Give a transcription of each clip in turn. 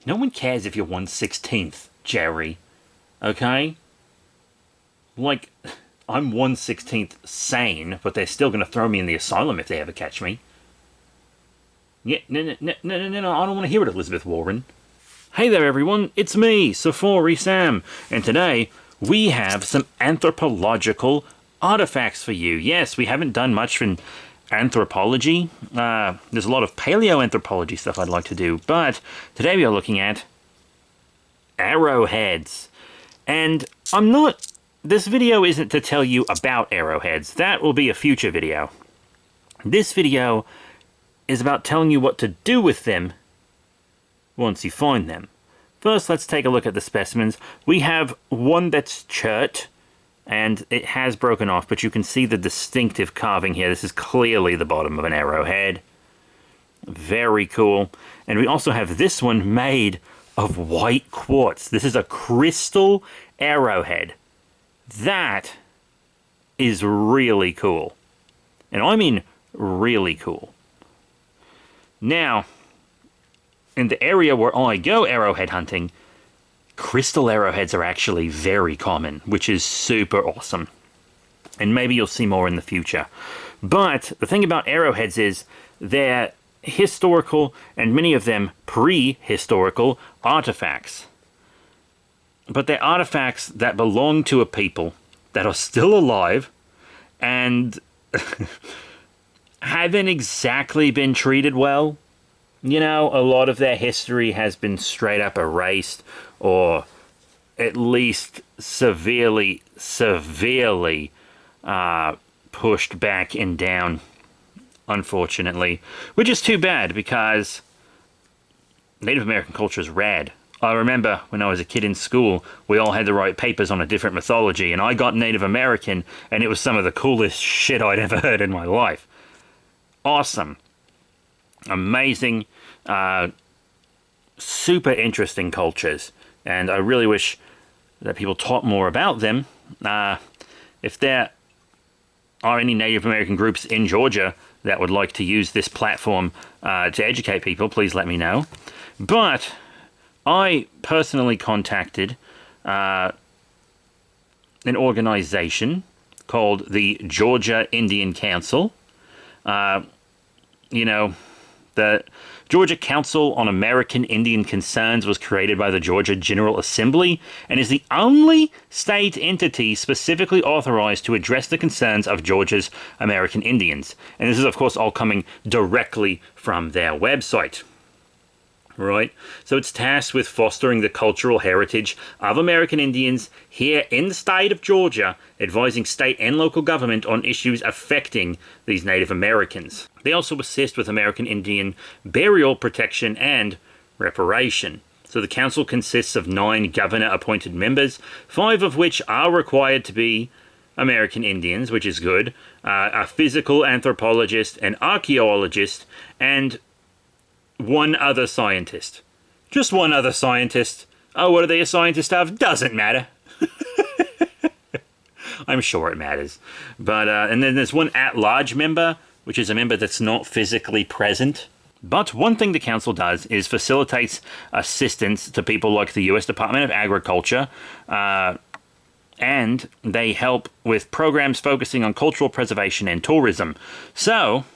No one cares if you're 1/16th, Jerry. Okay? Like, I'm 1/16th sane, but they're still going to throw me in the asylum if they ever catch me. Yeah, no, I don't want to hear it, Elizabeth Warren. Hey there, everyone. It's me, Safari Sam, and today we have some anthropological artifacts for you. Yes, we haven't done much in anthropology. There's a lot of paleoanthropology stuff I'd like to do, but today we are looking at arrowheads. And this video isn't to tell you about arrowheads. That will be a future video. This video is about telling you what to do with them once you find them. First, let's take a look at the specimens. We have one that's chert, and it has broken off, but you can see the distinctive carving here. This is clearly the bottom of an arrowhead. Very cool. And we also have this one made of white quartz. This is a crystal arrowhead. That is really cool. And I mean really cool. Now, in the area where I go arrowhead hunting, crystal arrowheads are actually very common, which is super awesome. And maybe you'll see more in the future. But the thing about arrowheads is they're historical and many of them prehistorical artifacts. But they're artifacts that belong to a people that are still alive and haven't exactly been treated well. You know, a lot of their history has been straight up erased, or at least severely pushed back and down, unfortunately. Which is too bad, because Native American culture is rad. I remember when I was a kid in school, we all had to write papers on a different mythology, and I got Native American, and it was some of the coolest shit I'd ever heard in my life. Awesome. Amazing. Super interesting cultures. And I really wish that people taught more about them. If there are any Native American groups in Georgia that would like to use this platform to educate people, please let me know. But I personally contacted an organization called the Georgia Indian Council. The Georgia Council on American Indian Concerns was created by the Georgia General Assembly and is the only state entity specifically authorized to address the concerns of Georgia's American Indians. And this is, of course, all coming directly from their website. Right? So it's tasked with fostering the cultural heritage of American Indians here in the state of Georgia, advising state and local government on issues affecting these Native Americans. They also assist with American Indian burial protection and reparation. So the council consists of 9 governor-appointed members, 5 of which are required to be American Indians, which is good, a physical anthropologist, an archaeologist, and one other scientist. Just one other scientist. Oh, what are they a scientist of? Doesn't matter. I'm sure it matters. But, and then there's one at-large member, which is a member that's not physically present. But one thing the council does is facilitates assistance to people like the U.S. Department of Agriculture, and they help with programs focusing on cultural preservation and tourism. So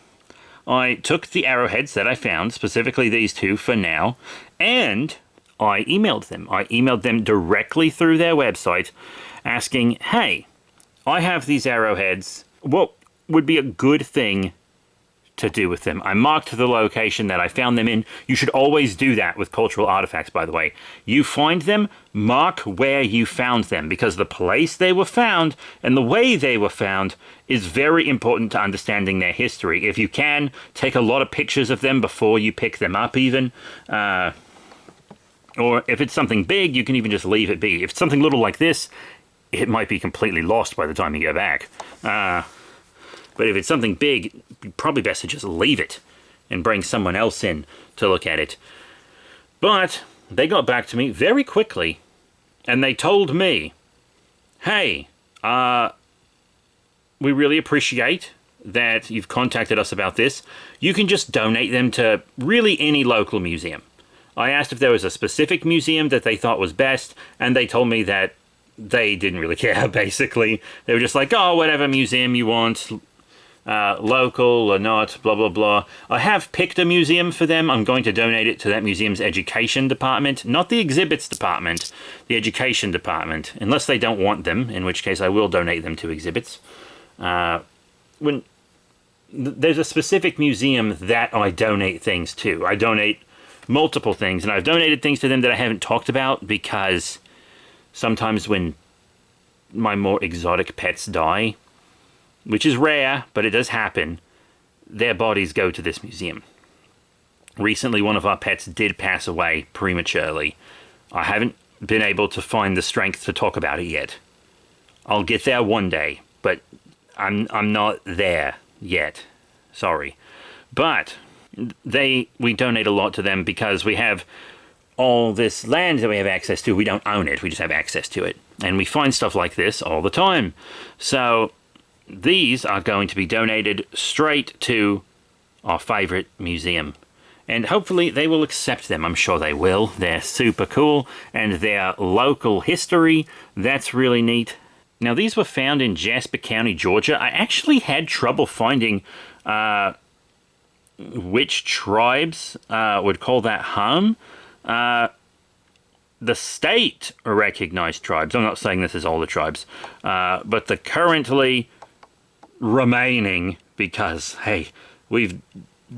I took the arrowheads that I found, specifically these 2 for now, and I emailed them. I emailed them directly through their website asking, hey, I have these arrowheads. What would be a good thing to do with them? I marked the location that I found them in. You should always do that with cultural artifacts, by the way. You find them, mark where you found them, because the place they were found and the way they were found is very important to understanding their history. If you can, take a lot of pictures of them before you pick them up even. Or if it's something big, you can even just leave it be. If it's something little like this, it might be completely lost by the time you go back. But if it's something big, probably best to just leave it and bring someone else in to look at it. But they got back to me very quickly, and they told me, hey, we really appreciate that you've contacted us about this. You can just donate them to really any local museum. I asked if there was a specific museum that they thought was best, and they told me that they didn't really care, basically. They were just like, oh, whatever museum you want, local or not, blah, blah, blah. I have picked a museum for them. I'm going to donate it to that museum's education department, not the exhibits department, the education department, unless they don't want them, in which case I will donate them to exhibits. When there's a specific museum that I donate things to. I donate multiple things, and I've donated things to them that I haven't talked about because sometimes when my more exotic pets die, which is rare, but it does happen, their bodies go to this museum. Recently, one of our pets did pass away prematurely. I haven't been able to find the strength to talk about it yet. I'll get there one day, but I'm not there yet. Sorry. But we donate a lot to them because we have all this land that we have access to. We don't own it, we just have access to it. And we find stuff like this all the time. So these are going to be donated straight to our favorite museum. And hopefully they will accept them. I'm sure they will. They're super cool. And their local history, that's really neat. Now, these were found in Jasper County, Georgia. I actually had trouble finding which tribes would call that home. The state recognized tribes. I'm not saying this is all the tribes. But the currently remaining, because, hey, we've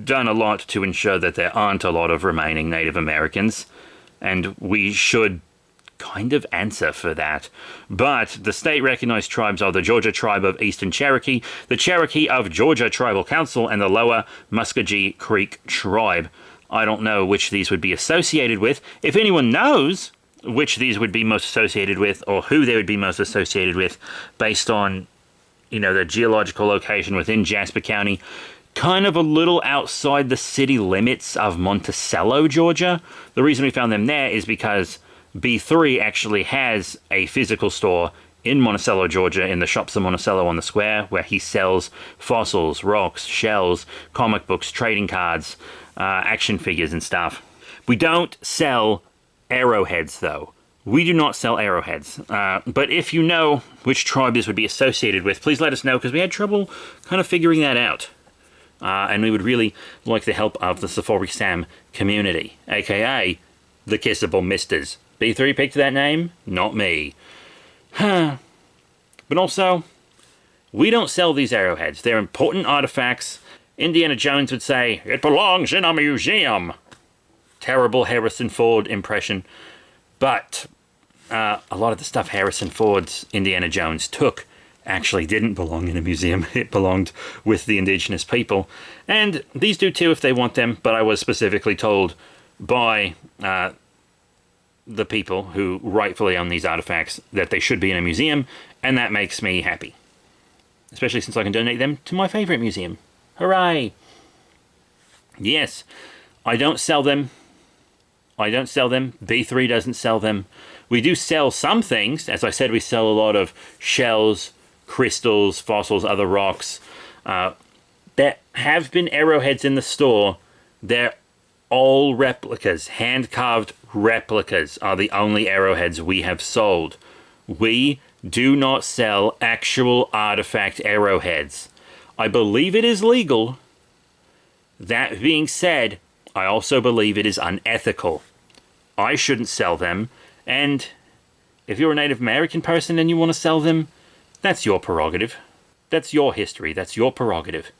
done a lot to ensure that there aren't a lot of remaining Native Americans, and we should kind of answer for that. But the state-recognized tribes are the Georgia Tribe of Eastern Cherokee, the Cherokee of Georgia Tribal Council, and the Lower Muskogee Creek Tribe. I don't know which these would be associated with. If anyone knows which these would be most associated with, or who they would be most associated with, based on, you know, the geological location within Jasper County, kind of a little outside the city limits of Monticello, Georgia. The reason we found them there is because B3 actually has a physical store in Monticello, Georgia, in the Shops of Monticello on the Square, where he sells fossils, rocks, shells, comic books, trading cards, action figures and stuff. We don't sell arrowheads, though. We do not sell arrowheads. But if you know which tribe this would be associated with, please let us know, because we had trouble kind of figuring that out. And we would really like the help of the Sephora Sam community, aka the Kissable Misters. B3 picked that name, not me. But also, we don't sell these arrowheads. They're important artifacts. Indiana Jones would say, "It belongs in a museum." Terrible Harrison Ford impression. But a lot of the stuff Harrison Ford's Indiana Jones took actually didn't belong in a museum. It belonged with the indigenous people. And these do too if they want them, but I was specifically told by the people who rightfully own these artifacts that they should be in a museum, and that makes me happy. Especially since I can donate them to my favorite museum. Hooray! Yes, I don't sell them. B3 doesn't sell them. We do sell some things. As I said, we sell a lot of shells, crystals, fossils, other rocks. There have been arrowheads in the store. They're all replicas. Hand-carved replicas are the only arrowheads we have sold. We do not sell actual artifact arrowheads. I believe it is legal. That being said, I also believe it is unethical. I shouldn't sell them, and if you're a Native American person and you want to sell them, that's your prerogative. That's your history. That's your prerogative.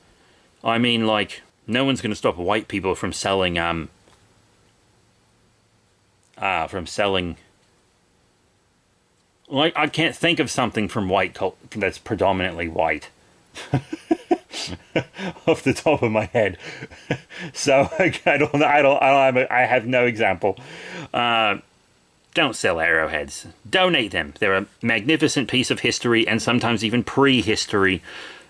I mean, like, no one's going to stop white people from selling, like, I can't think of something from white culture that's predominantly white. Off the top of my head. So, I have no example. Don't sell arrowheads. Donate them. They're a magnificent piece of history, and sometimes even prehistory,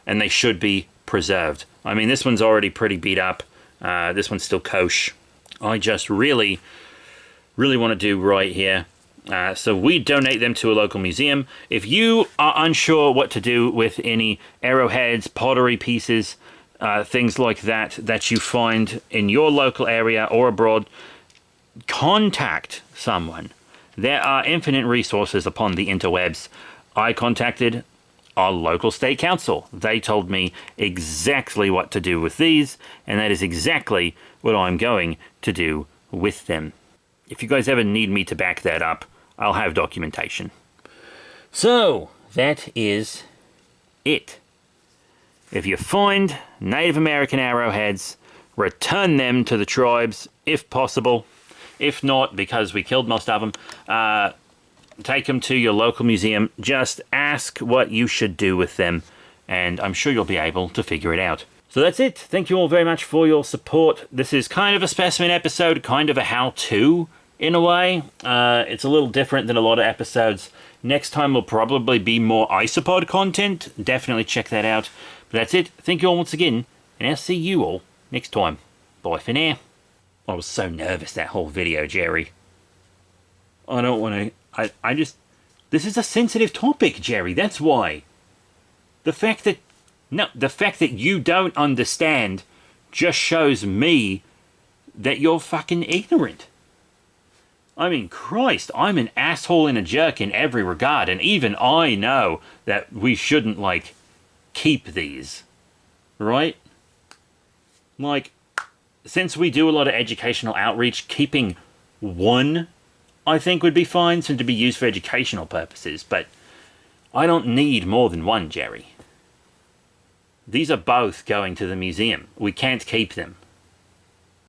and they should be preserved. I mean, this one's already pretty beat up. This one's still kosher. I just really want to do right here. So we donate them to a local museum. If you are unsure what to do with any arrowheads, pottery pieces, things like that you find in your local area or abroad, contact someone. There are infinite resources upon the interwebs. I contacted our local state council. They told me exactly what to do with these, and that is exactly what I'm going to do with them. If you guys ever need me to back that up, I'll have documentation. So, that is it. If you find Native American arrowheads, return them to the tribes if possible. If not, because we killed most of them, take them to your local museum. Just ask what you should do with them, and I'm sure you'll be able to figure it out. So that's it. Thank you all very much for your support. This is kind of a specimen episode, kind of a how-to in a way. It's a little different than a lot of episodes. Next time will probably be more isopod content. Definitely check that out. But that's it. Thank you all once again, and I'll see you all next time. Bye for now. I was so nervous that whole video, Jerry. I don't want to... I just... This is a sensitive topic, Jerry. That's why. The fact that... No, the fact that you don't understand just shows me that you're fucking ignorant. I mean, Christ, I'm an asshole and a jerk in every regard, and even I know that we shouldn't, like, keep these. Right? Like, since we do a lot of educational outreach, keeping one, I think, would be fine, so to be used for educational purposes, but I don't need more than one, Jerry. These are both going to the museum. We can't keep them.